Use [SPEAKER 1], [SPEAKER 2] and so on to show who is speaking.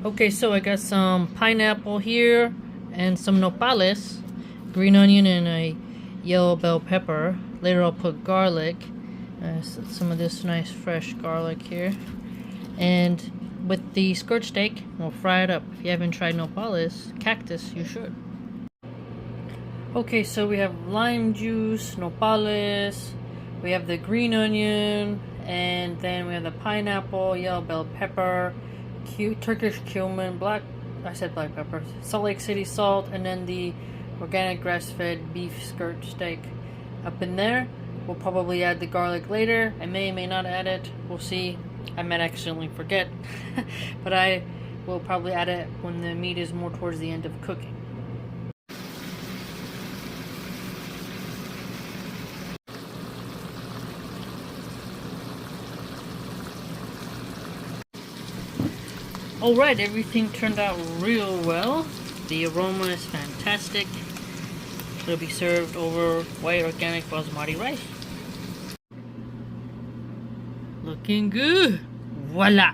[SPEAKER 1] Okay, so I got some pineapple here and some nopales, green onion and a yellow bell pepper. Later I'll put garlic, some of this nice fresh garlic here. And with the skirt steak, we'll fry it up. If you haven't tried nopales, cactus, you should. Okay, so we have lime juice, nopales, we have the green onion, and then we have the pineapple, yellow bell pepper, Turkish cumin, black pepper, Salt Lake City salt, and then the organic grass-fed beef skirt steak up in there. We'll probably add the garlic later. I may not add it. We'll see. I might accidentally forget, but I will probably add it when the meat is more towards the end of cooking. Alright, everything turned out real well. The aroma is fantastic. It'll be served over white organic basmati rice. Looking good. Voila.